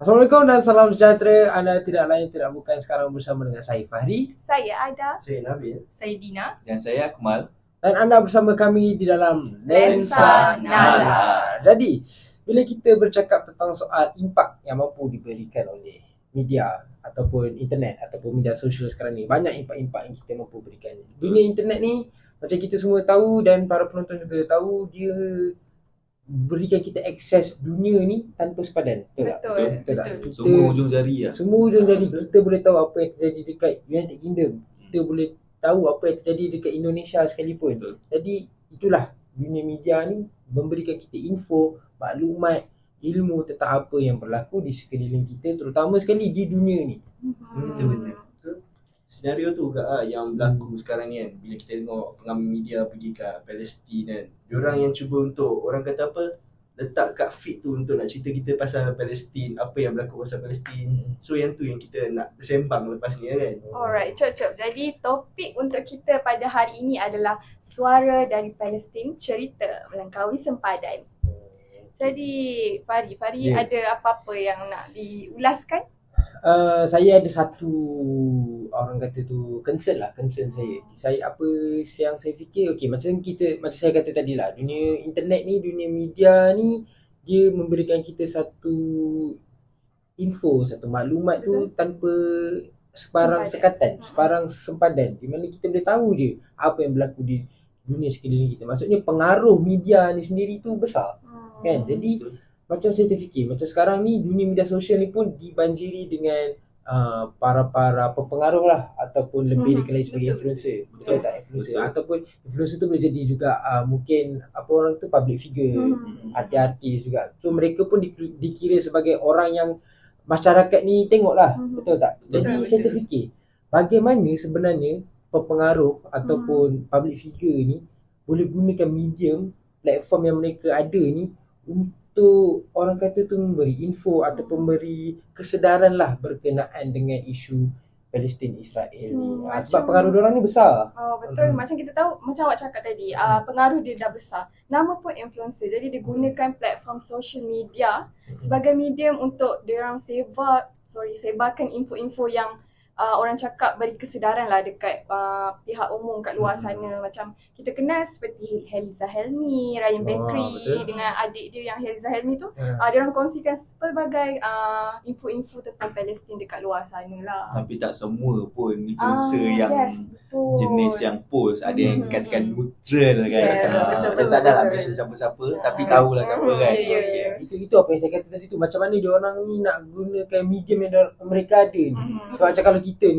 Assalamualaikum dan salam sejahtera. Anda tidak lain tidak bukan sekarang bersama dengan saya Fahri Saya Ada. Saya Nabil. Saya Dina. Dan saya Akmal. dan anda bersama kami di dalam Lensa Nalar. Jadi, bila kita bercakap tentang soal impak yang mampu diberikan oleh media ataupun internet ataupun media sosial sekarang ni, banyak impak-impak yang kita mampu berikan. Dunia internet ni macam kita semua tahu dan para penonton juga tahu, dia berikan kita akses dunia ni tanpa sepadan. Betul tak? Betul. Betul tak? Betul. Semua ujung jari lah. Semua ujung jari kita boleh tahu apa yang terjadi dekat United Kingdom. Kita boleh tahu apa yang terjadi dekat Indonesia sekalipun. Betul. Jadi itulah dunia media ni, memberikan kita info, maklumat, ilmu tentang apa yang berlaku di sekeliling kita, terutama sekali di dunia ni. Betul. Senario tu juga yang berlaku sekarang ni kan. Bila kita tengok pengamal media pergi kat Palestin kan. Diorang yang cuba untuk, orang kata apa, letak kat feed tu untuk nak cerita kita pasal Palestin, apa yang berlaku pasal Palestin. So yang tu yang kita nak bersembang lepas ni kan. Alright, cocok. Jadi topik untuk kita pada hari ini adalah Suara dari Palestin, cerita melangkaui sempadan. Jadi Fahri Ya. ada apa-apa yang nak diulaskan? Saya ada satu, orang kata tu, concern saya. Apa yang saya fikir, okey, macam saya kata tadi lah, dunia internet ni, dunia media ni, dia memberikan kita satu info, satu maklumat tu tanpa sebarang sekatan, sebarang sempadan, di mana kita boleh tahu je apa yang berlaku di dunia sekeliling kita. Maksudnya pengaruh media ni sendiri tu besar kan. Jadi macam saya terfikir, macam sekarang ni dunia media sosial ni pun dibanjiri dengan para pepengaruh lah, ataupun lebih dikenali sebagai Betul. influencer. Betul Yes. tak? Influencer ataupun influencer tu boleh jadi juga mungkin apa orang tu public figure, artis juga. So mereka pun dikira sebagai orang yang masyarakat ni tengok lah. Betul tak? Jadi Betul. saya terfikir, bagaimana sebenarnya pepengaruh ataupun public figure ni boleh gunakan medium, platform yang mereka ada ni untuk orang kata tu memberi info ataupun memberi kesedaran lah berkenaan dengan isu Palestin Israel ni. Sebab macam- pengaruh diorang ni besar. Oh betul, macam kita tahu, macam awak cakap tadi, pengaruh dia dah besar. Nama pun influencer, jadi dia gunakan platform social media sebagai medium untuk diorang sebarkan info-info yang orang cakap beri kesedaran lah dekat pihak umum kat luar sana. Macam kita kenal seperti Heliza Helmi, Ryan Bakery betul. dengan adik dia yang Heliza Helmi tu, diorang kongsikan pelbagai info-info tentang Palestin dekat luar sana lah. Tapi tak semua pun influencer yang yes, betul. jenis yang post. Ada yang katakan neutral kan. Yeah, betul, Dia tak ada lah betul. mention siapa-siapa, tapi tahulah siapa kan. Ya, ya. Itu apa yang saya kata tadi tu, macam mana diorang ni nak gunakan medium yang mereka ada ni. Sebab macam kalau kita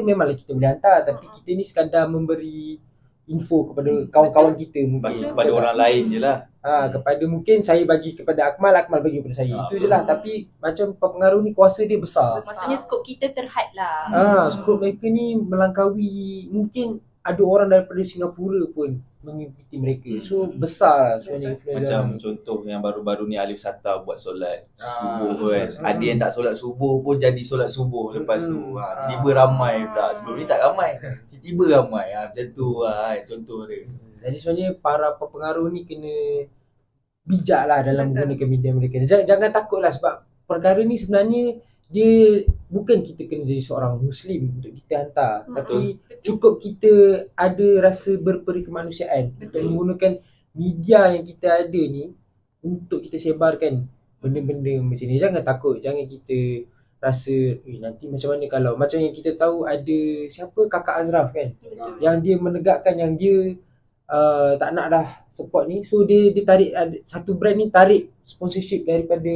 memanglah kita boleh hantar, tapi kita ni sekadar memberi info kepada kawan-kawan kita mungkin. Bagi kepada orang lain je lah. Kepada mungkin saya bagi kepada Akmal bagi kepada saya. Itu je lah. Tapi macam pengaruh ni, kuasa dia besar. Maksudnya skop kita terhad lah. Skop mereka ni melangkaui, mungkin ada orang daripada Singapura pun mengikuti mereka. So besar sebenarnya influence Macam diorang. contoh yang baru-baru ni Alif Sata buat solat subuh solat kan. subuh. Ada yang tak solat subuh pun jadi solat subuh lepas tu. Tiba-tiba ramai pula. Sebelum ni tak ramai. Tiba-tiba ramai. Macam tu lah contoh dia. Jadi sebenarnya para pepengaruh ni kena bijak lah dalam Betul. menggunakan media mereka. Jangan takut lah, sebab perkara ni sebenarnya dia bukan kita kena jadi seorang Muslim untuk kita hantar. Tapi cukup kita ada rasa berperi kemanusiaan untuk menggunakan media yang kita ada ni untuk kita sebarkan benda-benda macam ni. Jangan takut, jangan kita rasa nanti macam mana kalau macam yang kita tahu ada siapa, Kakak Azraf kan, yang dia menegakkan yang dia tak nak dah support ni. So dia tarik, satu brand ni tarik sponsorship daripada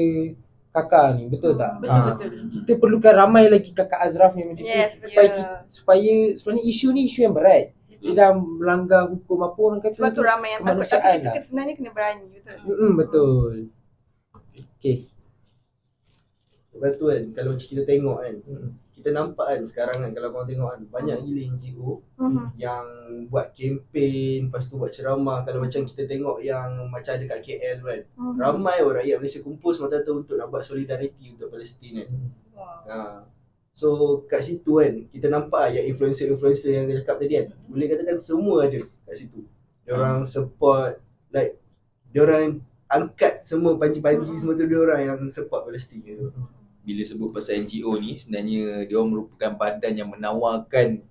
kakak ni. Betul tak? Betul. Kita perlukan ramai lagi Kakak Azraf ni macam Yes, tu, supaya yeah. supaya sebenarnya isu ni isu yang berat. Dia dah melanggar hukum, apa orang kata Sebab tu ramai yang takut, kemanusiaan tapi kita lah. sebenarnya kena berani. Betul. Betul. Okay. Lepas tu kan, kalau kita tengok kan, kita nampak kan sekarang kan, kalau korang tengok kan, banyak gila NGO yang buat kempen, lepas tu buat ceramah. Kalau macam kita tengok yang macam ada kat KL kan, ramai orang rakyat Malaysia kumpul semata-mata untuk nak buat solidariti untuk Palestin kan. So kat situ kan, kita nampak yang influencer-influencer yang dia cakap tadi kan, boleh katakan semua ada kat situ. Diorang support, like diorang angkat semua panji-panji semua tu, diorang yang support Palestin tu. bila sebut pasal NGO ni, sebenarnya dia merupakan badan yang menawarkan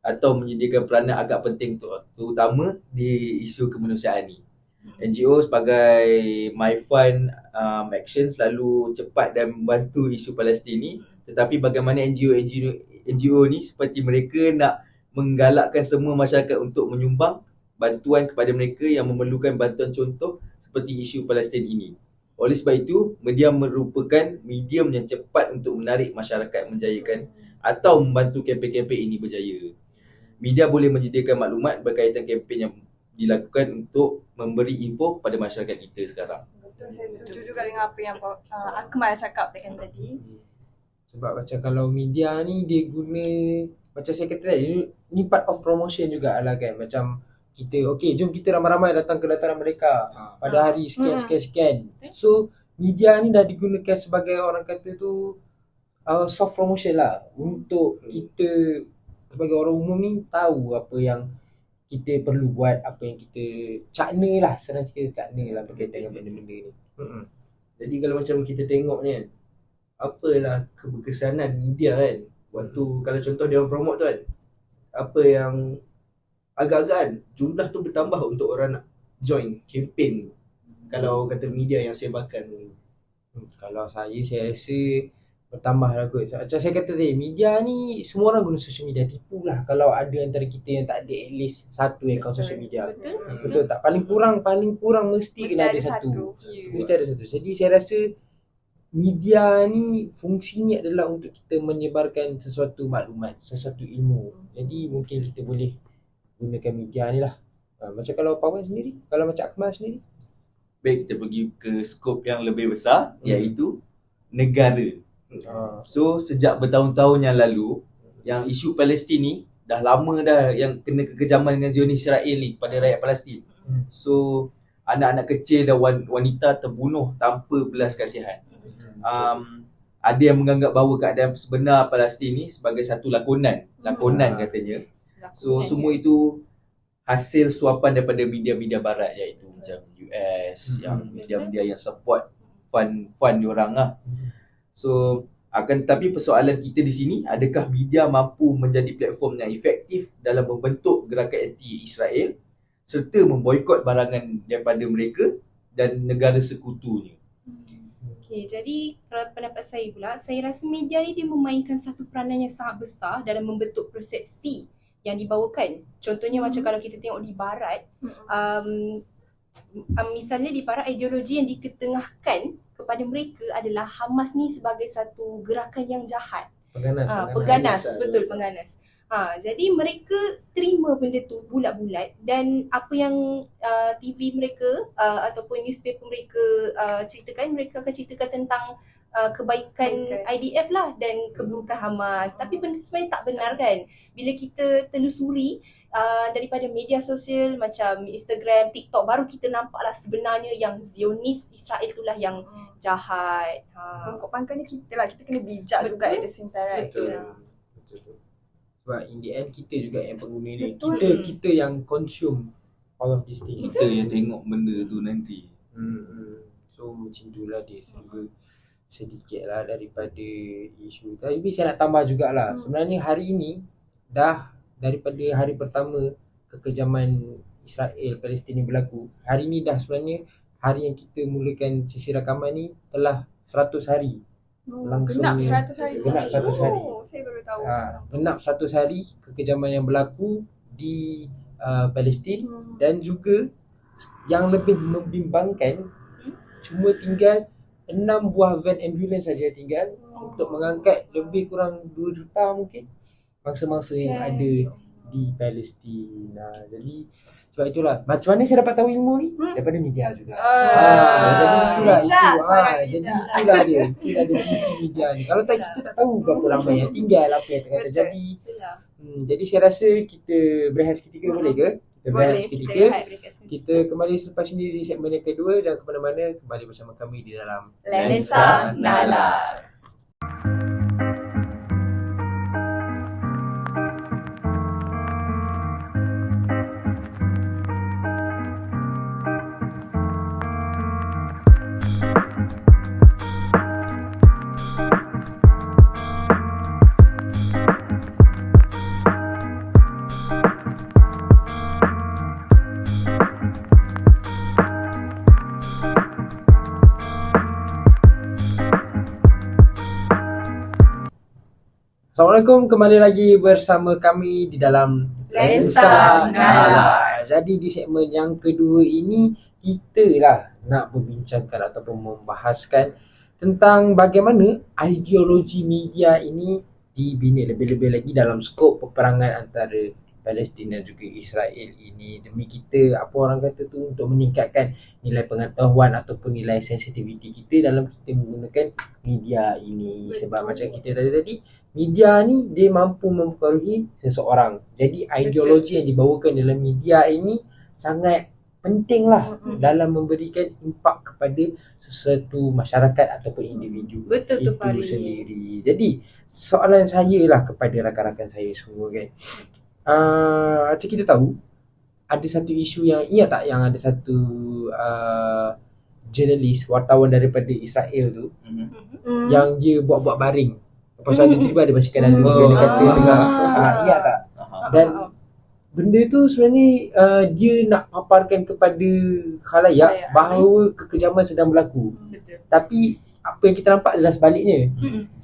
atau menyediakan peranan agak penting terutama di isu kemanusiaan ni. NGO sebagai My Fund Action selalu cepat dan membantu isu Palestin ni, tetapi bagaimana NGO ni seperti mereka nak menggalakkan semua masyarakat untuk menyumbang bantuan kepada mereka yang memerlukan bantuan, contoh seperti isu Palestin ini. Oleh sebab itu, media merupakan medium yang cepat untuk menarik masyarakat menjayakan atau membantu kempen-kempen ini berjaya. Media boleh menyediakan maklumat berkaitan kempen yang dilakukan untuk memberi info kepada masyarakat kita sekarang. Betul, saya setuju juga dengan apa yang Akmal cakap tadi. Sebab macam kalau media ni dia guna, macam saya kata tadi, ni part of promotion jugalah kan. Macam kita, okay, jom kita ramai-ramai datang ke dataran mereka pada hari sekian. So media ni dah digunakan sebagai orang kata tu soft promotion lah, untuk kita sebagai orang umum ni tahu apa yang kita perlu buat, apa yang kita cakna lah, senang kita cakna lah berkaitan dengan benda-benda ni. Jadi kalau macam kita tengok ni kan, apalah keberkesanan media kan waktu kalau contoh dia orang promote tu kan, apa yang agak-agak jumlah tu bertambah untuk orang nak join kempen kalau kata media yang sebarkan. Kalau saya rasa bertambah lah kot. Macam saya kata tadi, media ni semua orang guna social media. Tipulah kalau ada antara kita yang tak ada at least satu akaun social media. Betul tak? Paling kurang mesti kena ada satu. Mesti ada satu. Jadi saya rasa media ni fungsinya adalah untuk kita menyebarkan sesuatu maklumat, sesuatu ilmu. Jadi mungkin kita boleh gunakan media ni lah. Macam kalau Pawan sendiri, kalau macam Akmal sendiri. Baik, kita pergi ke skop yang lebih besar, iaitu negara. So sejak bertahun-tahun yang lalu, yang isu Palestin ni dah lama dah yang kena kekejaman dengan Zionis Israel ni pada rakyat Palestin. So anak-anak kecil dan wanita terbunuh tanpa belas kasihan. Ada yang menganggap bahawa keadaan sebenar Palestin ni sebagai satu lakonan katanya. So semua itu hasil suapan daripada media-media barat, iaitu macam US, yang media-media yang support fund diorang lah. So tapi persoalan kita di sini, adakah media mampu menjadi platform yang efektif dalam membentuk gerakan anti-Israel serta memboikot barangan daripada mereka dan negara sekutunya? Okay, jadi kalau pendapat saya pula, saya rasa media ni dia memainkan satu peranan yang sangat besar dalam membentuk persepsi yang dibawakan. Contohnya macam kalau kita tengok di barat, misalnya di barat ideologi yang diketengahkan kepada mereka adalah Hamas ni sebagai satu gerakan yang jahat. Pengganas. Jadi mereka terima benda tu bulat-bulat, dan apa yang TV mereka ataupun newspaper mereka ceritakan, mereka akan ceritakan tentang kebaikan IDF lah dan keburukan Hamas. Tapi benda sebenarnya tak benar kan. Bila kita telusuri daripada media sosial macam Instagram, TikTok, baru kita nampaklah sebenarnya yang Zionis Israel itulah yang jahat. Pangkal-pangkalnya kita lah, kita kena bijak juga at the same time, right? Betul. Sebab in the end kita juga yang pengguna ni. Kita yang consume all of these things. Kita yang tengok benda tu nanti. So macam itulah dia, sedikit lah daripada isu. Tapi saya nak tambah jugalah. Sebenarnya hari ini dah daripada hari pertama kekejaman Israel Palestin ni berlaku, hari ni dah sebenarnya hari yang kita mulakan sesi rakaman ni telah 100 hari. Langsung genap 100 hari. Genap 100 hari. Saya baru tahu. Genap 100 hari kekejaman yang berlaku di Palestin, dan juga yang lebih membimbangkan, cuma tinggal 6 buah van ambulans saja tinggal untuk mengangkat lebih kurang 2 juta mungkin mangsa-mangsa yang ada di Palestin. Jadi sebab itulah, macam mana saya dapat tahu ilmu ni? Daripada media juga. Jadi itulah dia. Itulah definisi media ni. Kalau tak, kita tak tahu berapa ramai yang tinggal, apa yang tengah terjadi. Jadi saya rasa kita berehat seketika, boleh ke? Kita berehat seketika. Kita kembali selepas ini di segmen yang kedua. Jangan ke mana-mana, kembali bersama kami di dalam Lensa Nalar. Assalamualaikum, kembali lagi bersama kami di dalam Lensa Nalar. Jadi di segmen yang kedua ini kita lah nak membincangkan ataupun membahaskan tentang bagaimana ideologi media ini dibina lebih-lebih lagi dalam skop peperangan antara Palestin dan juga Israel ini, demi kita apa orang kata tu untuk meningkatkan nilai pengetahuan ataupun nilai sensitiviti kita dalam kita menggunakan media ini. Sebab macam kita tadi media ni dia mampu mempengaruhi seseorang. Jadi ideologi yang dibawakan dalam media ini sangat penting lah dalam memberikan impak kepada sesuatu masyarakat ataupun individu. Betul tu itu Farid. sendiri. Jadi soalan saya lah kepada rakan-rakan saya semua kan. Macam kita tahu ada satu isu yang ingat tak yang ada satu jurnalis wartawan daripada Israel tu yang dia buat-buat baring. Lepas tu ada tiba ada basikal lalu dia kata tengah ingat tak? Dan benda tu sebenarnya dia nak paparkan kepada khalayak bahawa kekejaman sedang berlaku. Betul. Tapi apa yang kita nampak adalah sebaliknya.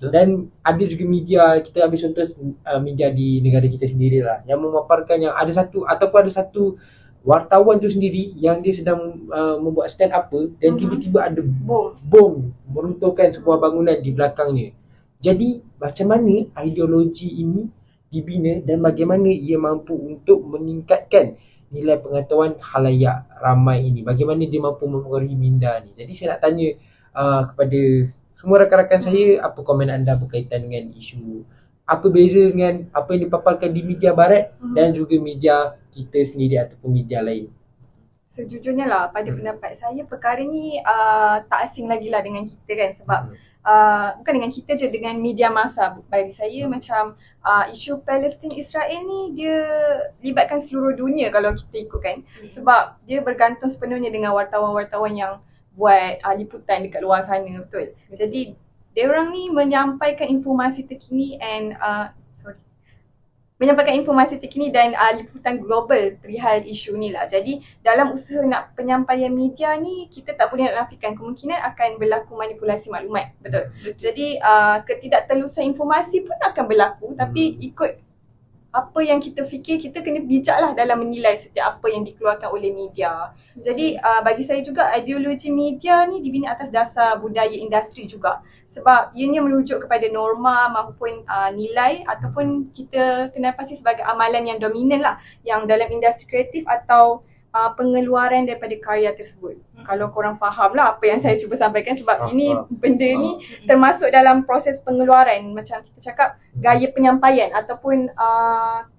Dan ada juga media, kita ambil contoh media di negara kita sendirilah yang memaparkan yang ada satu ataupun ada satu wartawan tu sendiri yang dia sedang membuat stand up dan tiba-tiba ada bom meruntuhkan sebuah bangunan di belakangnya. Jadi macam mana ideologi ini dibina dan bagaimana ia mampu untuk meningkatkan nilai pengetahuan khalayak ramai ini, bagaimana dia mampu mempengaruhi minda ni. Jadi saya nak tanya kepada semua rakan-rakan saya, apa komen anda berkaitan dengan isu, apa beza dengan apa yang dipaparkan di media barat dan juga media kita sendiri ataupun media lain. Sejujurnya lah pada pendapat saya perkara ni tak asing lagi lah dengan kita kan, sebab bukan dengan kita je, dengan media masa. Bagi saya macam isu Palestin Israel ni dia libatkan seluruh dunia kalau kita ikutkan, sebab dia bergantung sepenuhnya dengan wartawan-wartawan yang buat liputan dekat luar sana, betul. Jadi diorang ni menyampaikan informasi terkini dan liputan global perihal isu ni lah. Jadi dalam usaha nak penyampaian media ni, kita tak boleh nak nafikan kemungkinan akan berlaku manipulasi maklumat, betul. Jadi ketidaktelusan informasi pun akan berlaku, tapi ikut apa yang kita fikir, kita kena bijak lah dalam menilai setiap apa yang dikeluarkan oleh media. Jadi bagi saya juga ideologi media ni dibina atas dasar budaya industri juga. Sebab ianya merujuk kepada norma maupun nilai ataupun kita kenal pasti sebagai amalan yang dominan lah yang dalam industri kreatif atau pengeluaran daripada karya tersebut. Kalau korang faham lah apa yang saya cuba sampaikan, sebab ini benda ni termasuk dalam proses pengeluaran, macam kita cakap gaya penyampaian ataupun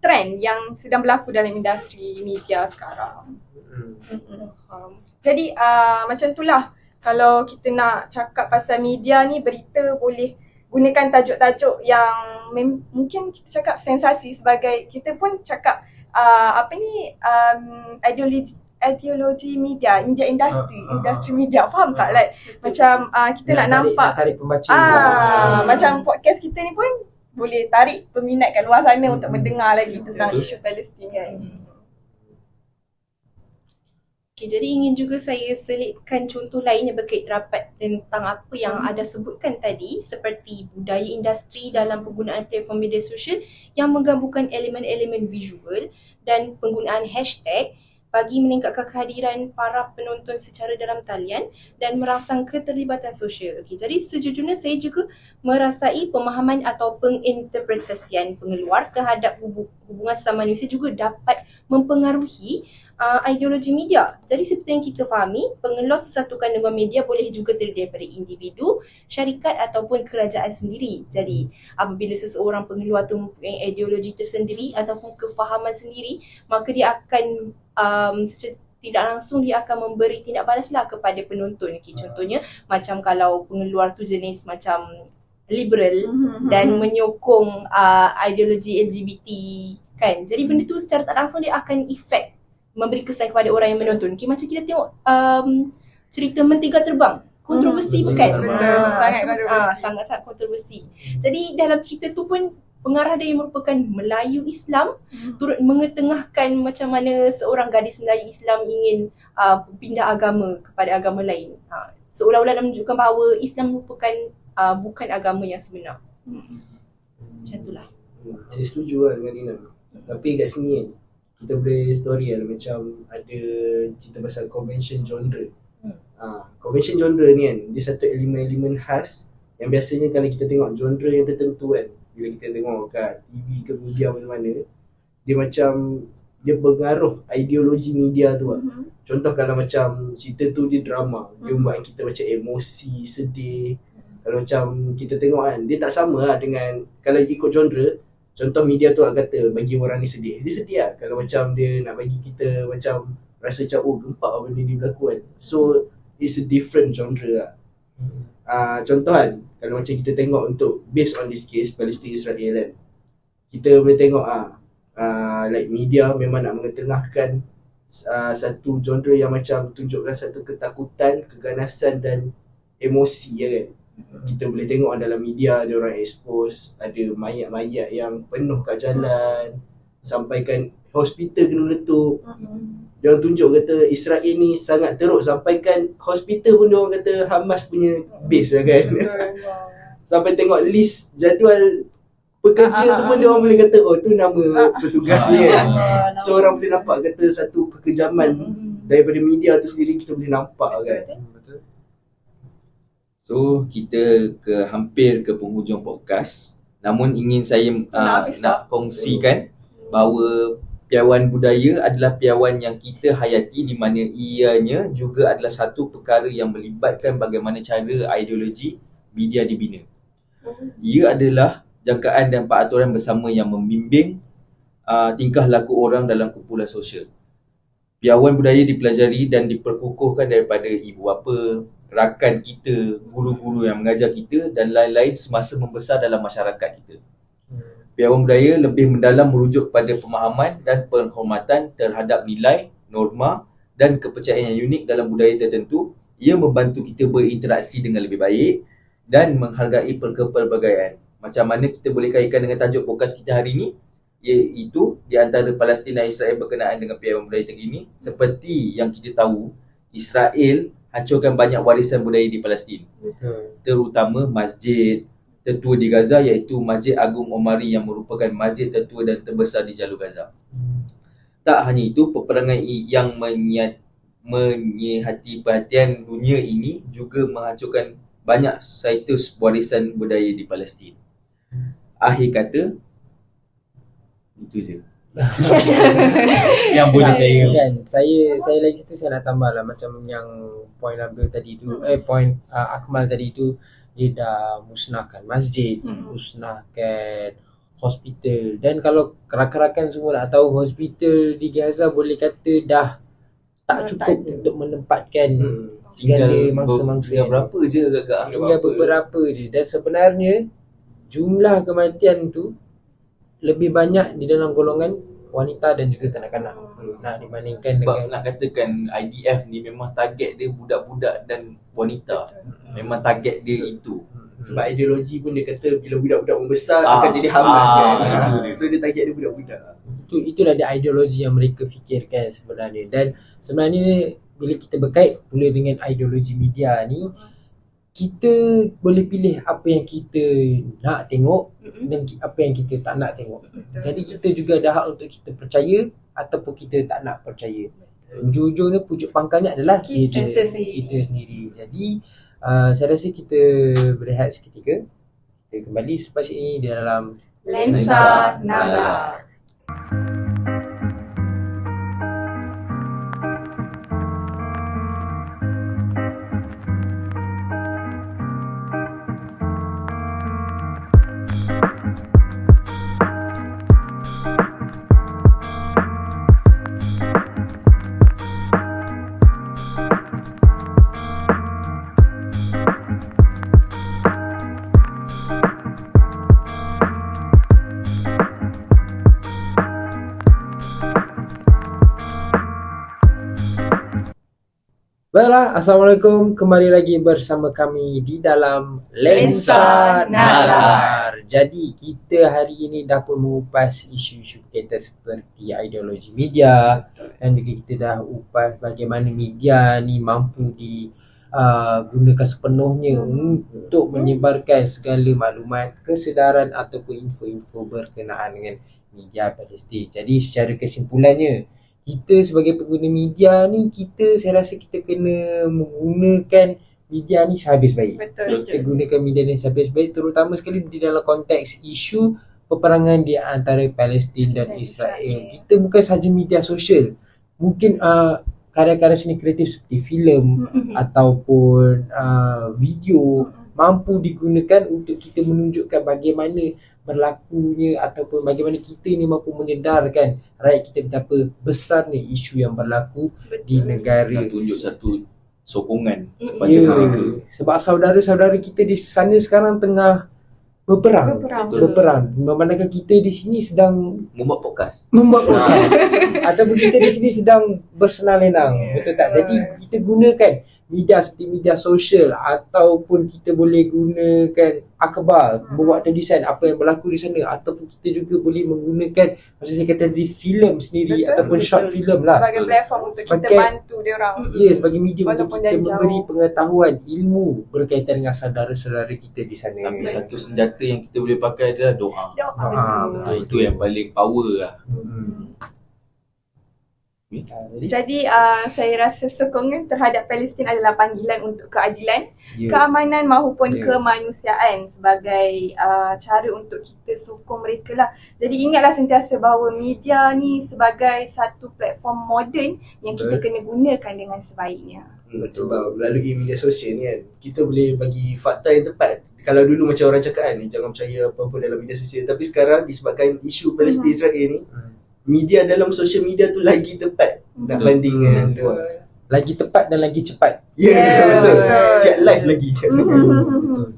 trend yang sedang berlaku dalam industri media sekarang. Jadi macam itulah, kalau kita nak cakap pasal media ni, berita boleh gunakan tajuk-tajuk yang mungkin kita cakap sensasi, sebagai kita pun cakap ideologi media, industri media, faham tak? Like macam kita nak nampak tarik pembaca. Macam podcast kita ni pun boleh tarik peminat kat luar sana untuk mendengar lagi tentang isu Palestin kan. Okay, jadi ingin juga saya selitkan contoh lain yang berkait rapat tentang apa yang ada sebutkan tadi, seperti budaya industri dalam penggunaan platform media sosial yang menggabungkan elemen-elemen visual dan penggunaan hashtag bagi meningkatkan kehadiran para penonton secara dalam talian dan merangsang keterlibatan sosial. Okay, jadi sejujurnya saya juga merasai pemahaman atau penginterpretasian pengeluar terhadap hubungan sesama manusia juga dapat mempengaruhi ideologi media. Jadi seperti yang kita fahami, pengeluar sesuatu kandungan media boleh juga terdiri daripada individu, syarikat ataupun kerajaan sendiri. Jadi apabila seseorang pengeluar tu mempunyai ideologi tersendiri ataupun kefahaman sendiri, maka dia akan secara tidak langsung dia akan memberi tindak balaslah kepada penonton. Okay, contohnya macam kalau pengeluar tu jenis macam liberal dan menyokong ideologi LGBT kan. Jadi benda tu secara tak langsung dia akan efek memberi kesan kepada orang yang menonton. Okay, macam kita tengok cerita Mentega Terbang, kontroversi bukan? Sangat-sangat kontroversi. Jadi dalam cerita tu pun pengarah dia yang merupakan Melayu Islam turut mengetengahkan macam mana seorang gadis Melayu Islam ingin pindah agama kepada agama lain. Seolah-olah menunjukkan bahawa Islam merupakan bukan agama yang sebenar. Macam itulah. Saya setuju lah dengan Nina. Tapi kat sini kan, kita boleh story lah macam ada cerita pasal convention genre. Convention genre ni kan, dia satu elemen-elemen khas yang biasanya kalau kita tengok genre yang tertentu kan, bila kita tengok kat TV ke media mana-mana, dia macam dia pengaruh ideologi media tu lah. Contoh kalau macam cerita tu dia drama, dia buat kita macam emosi, sedih. Kalau macam kita tengok kan, dia tak sama lah dengan kalau ikut genre. Contoh media tu kata bagi orang ni sedih, dia sedih lah. Kalau macam dia nak bagi kita macam rasa macam oh gempak benda ni berlaku kan. So it's a different genre lah. Contoh kan, kalau macam kita tengok untuk based on this case Palestin Israel kan, kita boleh tengok like media memang nak mengetengahkan satu genre yang macam tunjukkan satu ketakutan, keganasan dan emosi ya kan. Kita boleh tengok dalam media ada orang expose, ada mayat-mayat yang penuh kat jalan, sampaikan hospital kena meletup. Dia orang tunjuk kata Israel ni sangat teruk, sampaikan hospital pun dia orang kata Hamas punya base lah kan. Sampai tengok list jadual pekerja tu pun dia orang boleh kata oh tu nama petugas ni kan. So orang boleh nampak kata satu kekejaman daripada media tu sendiri kita boleh nampak kan. So kita hampir ke penghujung podcast. Namun ingin saya nak kongsikan bahawa piawai budaya adalah piawai yang kita hayati, di mana ianya juga adalah satu perkara yang melibatkan bagaimana cara ideologi media dibina. Ia adalah jangkaan dan peraturan bersama yang membimbing tingkah laku orang dalam kumpulan sosial. Piawai budaya dipelajari dan diperkukuhkan daripada ibu bapa, rakan kita, guru-guru yang mengajar kita dan lain-lain semasa membesar dalam masyarakat kita. Piawai budaya lebih mendalam merujuk pada pemahaman dan penghormatan terhadap nilai, norma dan kepercayaan yang unik dalam budaya tertentu. Ia membantu kita berinteraksi dengan lebih baik dan menghargai pelbagaian. Macam mana kita boleh kaitkan dengan tajuk podcast kita hari ini, iaitu di antara Palestin dan Israel berkenaan dengan piawai budaya terkini. Seperti yang kita tahu, Israel hancurkan banyak warisan budaya di Palestin, terutama masjid tertua di Gaza, iaitu Masjid Agung Omari yang merupakan masjid tertua dan terbesar di jalur Gaza. Tak hanya itu, peperangan yang menyihati perhatian dunia ini juga menghancurkan banyak situs warisan budaya di Palestin. Akhir kata, itu je yang boleh saya kan. Saya lagi situ saya nak tambah lah macam yang point Abdul tadi tu, point Akmal tadi tu, dia dah musnahkan masjid, musnahkan hospital. Dan kalau rakan-rakan semua nak tahu, hospital di Gaza boleh kata dah tak cukup untuk menempatkan segala mangsa-mangsa. Berapa je agak-agak? Tinggal beberapa je. Dan sebenarnya jumlah kematian tu lebih banyak di dalam golongan wanita dan juga kanak-kanak. Nak dibandingkan sebab dengan nak katakan IDF ni memang target dia budak-budak dan wanita. Memang target dia itu. Sebab ideologi pun dia kata bila budak-budak membesar akan jadi Hamas kan. So dia target dia budak-budak. Itulah dia ideologi yang mereka fikirkan sebenarnya. Dan sebenarnya bila kita berkait pula dengan ideologi media ni, kita boleh pilih apa yang kita nak tengok dan apa yang kita tak nak tengok. Jadi kita juga ada hak untuk kita percaya ataupun kita tak nak percaya. Ujung-ujungnya pucuk pangkalnya adalah kita sendiri. Jadi saya rasa kita berehat seketika. Kita kembali selepas ini di dalam Lensa Nalar. Baiklah, Assalamualaikum. Kembali lagi bersama kami di dalam Lensa Nalar. Jadi kita hari ini dah pun mengupas isu-isu kita seperti ideologi media, dan juga kita dah upas bagaimana media ni mampu gunakan sepenuhnya untuk menyebarkan segala maklumat, kesedaran ataupun info-info berkenaan dengan media Palestin. Jadi secara kesimpulannya, kita sebagai pengguna media ni, saya rasa kita kena menggunakan media ni sehabis baik. Betul. Kita gunakan media ni sehabis baik, terutama sekali di dalam konteks isu peperangan di antara Palestin dan Israel. Kita bukan sahaja media sosial. Mungkin karya-karya seni kreatif seperti filem ataupun video mampu digunakan untuk kita menunjukkan bagaimana berlakunya ataupun bagaimana kita ni mampu menyedarkan rakyat kita betapa besarnya isu yang berlaku di negara. Tunjuk satu sokongan kepada Ya, mereka. sebab saudara-saudara kita di sana sekarang tengah berperang. Memandangkan kita di sini sedang Membuat podcast. podcast ataupun kita di sini sedang bersenang-lenang. Betul tak? Jadi kita gunakan media seperti media sosial ataupun kita boleh gunakan akhbar, membuat tulisan apa yang berlaku di sana, ataupun kita juga boleh menggunakan macam saya kata tadi filem sendiri ataupun short film lah Sebagai platform untuk kita Sebagai- bantu dia orang. Ya, sebagai media untuk Walaupun kita dari jauh. memberi pengetahuan, ilmu berkaitan dengan saudara-saudara kita di sana. Tapi satu senjata yang kita boleh pakai adalah doa. betul. Itu yang paling power lah. Jadi Jadi saya rasa sokongan terhadap Palestin adalah panggilan untuk keadilan, ya, keamanan maupun Ya. kemanusiaan sebagai cara untuk kita sokong mereka lah. Jadi ingatlah sentiasa bahawa media ni sebagai satu platform moden yang kita Betul. kena gunakan dengan sebaiknya. Sebab melalui media sosial ni kan, kita boleh bagi fakta yang tepat. Kalau dulu macam orang cakap kan, jangan percaya apa-apa dalam media sosial. Tapi sekarang disebabkan isu Palestin Israel ni, media dalam social media tu lagi tepat nak banding dengan tu. lagi tepat dan lagi cepat. Ya, betul. betul. Siap live lagi. Betul.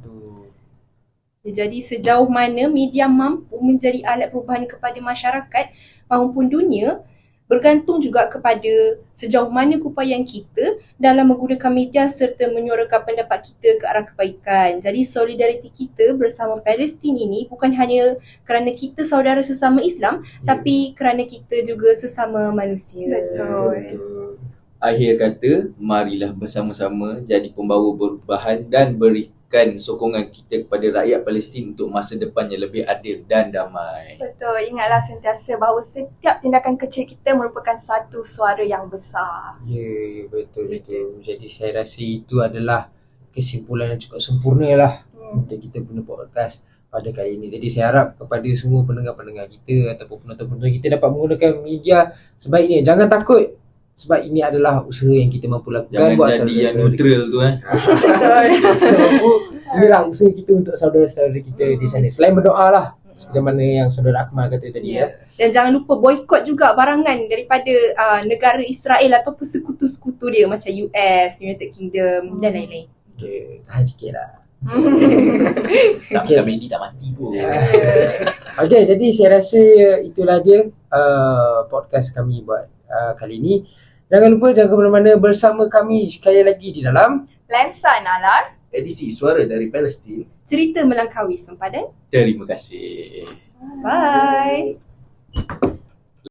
Jadi sejauh mana media mampu menjadi alat perubahan kepada masyarakat maupun dunia bergantung juga kepada sejauh mana keupayaan kita dalam menggunakan media serta menyuarakan pendapat kita ke arah kebaikan. Jadi solidariti kita bersama Palestin ini bukan hanya kerana kita saudara sesama Islam, tapi kerana kita juga sesama manusia. Betul. Akhir kata, marilah bersama-sama jadi pembawa perubahan dan berikan sokongan kita kepada rakyat Palestin untuk masa depan yang lebih adil dan damai. Betul, ingatlah sentiasa bahawa setiap tindakan kecil kita merupakan satu suara yang besar. Ya, betul. Jadi saya rasa itu adalah kesimpulan yang cukup sempurna lah untuk kita punya podcast pada kali ini. Jadi saya harap kepada semua pendengar-pendengar kita ataupun penonton-penonton kita dapat menggunakan media sebaiknya. Jangan takut, sebab ini adalah usaha yang kita mampu lakukan. Jangan buat jadi yang saudara-saudara neutral tu inilah usaha kita untuk saudara-saudara kita di sana. Selain berdoa lah, seperti mana yang saudara Akmal kata tadi ya. Dan jangan lupa boykot juga barangan daripada negara Israel ataupun sekutu-sekutu dia macam US, United Kingdom dan lain-lain. Okay, tahan sikit lah. Tak Okay. kami ni tak mati pun. Okay, jadi saya rasa itulah dia podcast kami buat kali ini. Jangan lupa jangan ke mana-mana bersama kami sekali lagi di dalam Lensa Nalar. Edisi Suara dari Palestin. Cerita Melangkaui Sempadan. Terima kasih. Bye.